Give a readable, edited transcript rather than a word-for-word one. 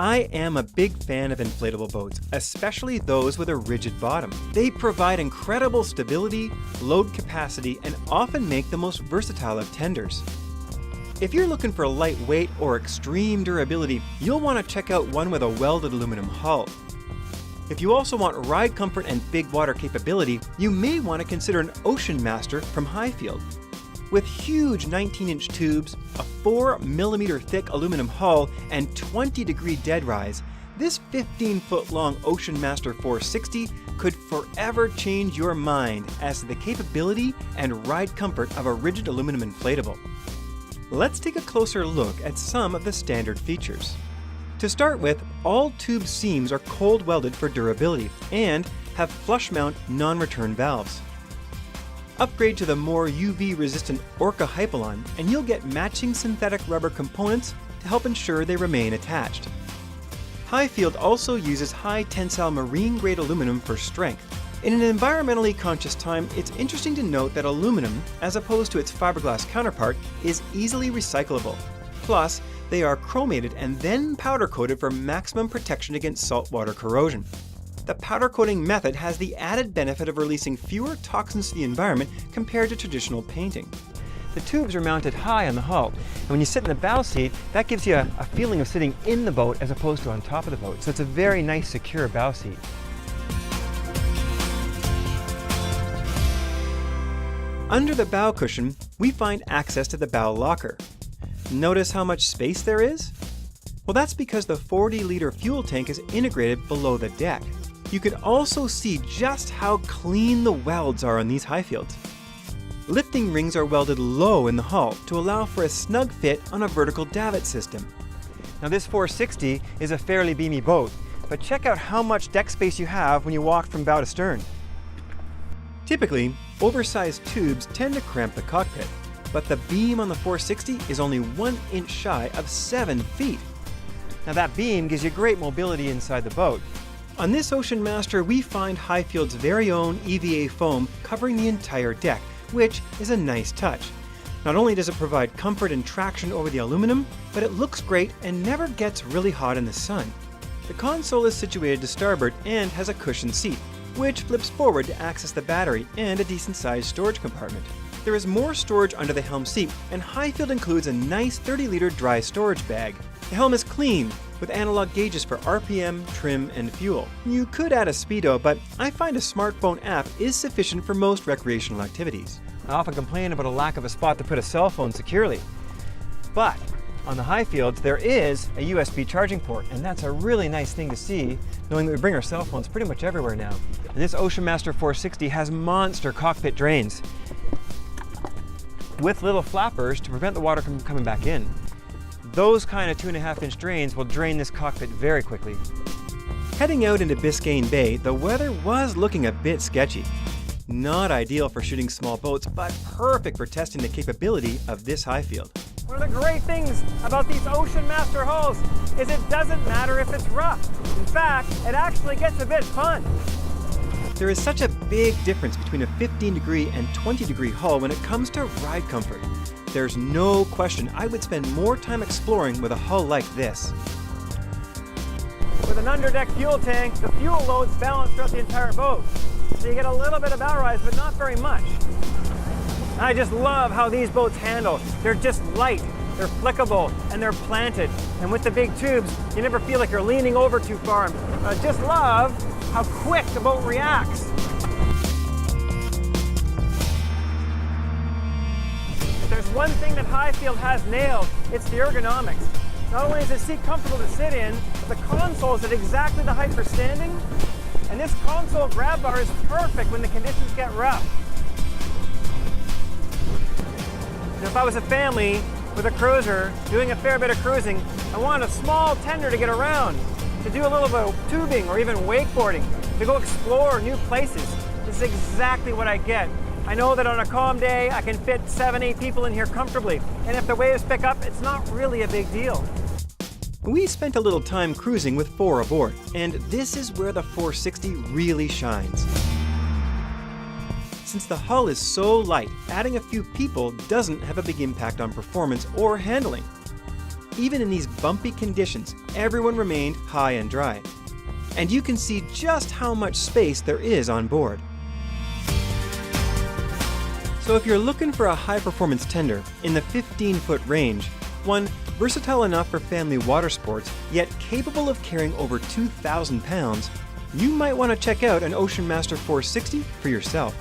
I am a big fan of inflatable boats, especially those with a rigid bottom. They provide incredible stability, load capacity, and often make the most versatile of tenders. If you're looking for lightweight or extreme durability, you'll want to check out one with a welded aluminum hull. If you also want ride comfort and big water capability, you may want to consider an Ocean Master from Highfield. With huge 19-inch tubes, a 4mm thick aluminum hull, and 20-degree dead rise, this 15-foot-long Ocean Master 460 could forever change your mind as to the capability and ride comfort of a rigid aluminum inflatable. Let's take a closer look at some of the standard features. To start with, all tube seams are cold welded for durability and have flush mount non-return valves. Upgrade to the more UV-resistant Orca Hypalon and you'll get matching synthetic rubber components to help ensure they remain attached. Highfield also uses high tensile marine-grade aluminum for strength. In an environmentally conscious time, it's interesting to note that aluminum, as opposed to its fiberglass counterpart, is easily recyclable. Plus, they are chromated and then powder coated for maximum protection against saltwater corrosion. The powder coating method has the added benefit of releasing fewer toxins to the environment compared to traditional painting. The tubes are mounted high on the hull, and when you sit in the bow seat, that gives you a feeling of sitting in the boat as opposed to on top of the boat, so it's a very nice, secure bow seat. Under the bow cushion, we find access to the bow locker. Notice how much space there is? Well, that's because the 40-liter fuel tank is integrated below the deck. You can also see just how clean the welds are on these Highfields. Lifting rings are welded low in the hull to allow for a snug fit on a vertical davit system. Now this 460 is a fairly beamy boat, but check out how much deck space you have when you walk from bow to stern. Typically, oversized tubes tend to cramp the cockpit, but the beam on the 460 is only 1 inch shy of 7 feet. Now that beam gives you great mobility inside the boat. On this Ocean Master, we find Highfield's very own EVA foam covering the entire deck, which is a nice touch. Not only does it provide comfort and traction over the aluminum, but it looks great and never gets really hot in the sun. The console is situated to starboard and has a cushioned seat, which flips forward to access the battery and a decent-sized storage compartment. There is more storage under the helm seat, and Highfield includes a nice 30-liter dry storage bag. The helm is clean, with analog gauges for RPM, trim, and fuel. You could add a speedo, but I find a smartphone app is sufficient for most recreational activities. I often complain about a lack of a spot to put a cell phone securely. But on the Highfields, there is a USB charging port, and that's a really nice thing to see, knowing that we bring our cell phones pretty much everywhere now. And this Ocean Master 460 has monster cockpit drains with little flappers to prevent the water from coming back in. Those kind of 2.5-inch drains will drain this cockpit very quickly. Heading out into Biscayne Bay, the weather was looking a bit sketchy. Not ideal for shooting small boats, but perfect for testing the capability of this Highfield. One of the great things about these Ocean Master hulls is it doesn't matter if it's rough. In fact, it actually gets a bit fun. There is such a big difference between a 15-degree and 20-degree hull when it comes to ride comfort. There's no question I would spend more time exploring with a hull like this. With an underdeck fuel tank, the fuel load's balanced throughout the entire boat. So you get a little bit of bow rise, but not very much. I just love how these boats handle. They're just light, they're flickable, and they're planted. And with the big tubes, you never feel like you're leaning over too far. I just love how quick the boat reacts. If there's one thing that Highfield has nailed, it's the ergonomics. Not only is the seat comfortable to sit in, but the console is at exactly the height for standing. And this console grab bar is perfect when the conditions get rough. And if I was a family with a cruiser doing a fair bit of cruising, I want a small tender to get around, to do a little bit of tubing or even wakeboarding, to go explore new places. This is exactly what I get. I know that on a calm day, I can fit 7-8 people in here comfortably. And if the waves pick up, it's not really a big deal. We spent a little time cruising with 4 aboard, and this is where the 460 really shines. Since the hull is so light, adding a few people doesn't have a big impact on performance or handling. even in these bumpy conditions, everyone remained high and dry. And you can see just how much space there is on board. So if you're looking for a high-performance tender in the 15-foot range, one versatile enough for family water sports, yet capable of carrying over 2,000 pounds, you might want to check out an Ocean Master 460 for yourself.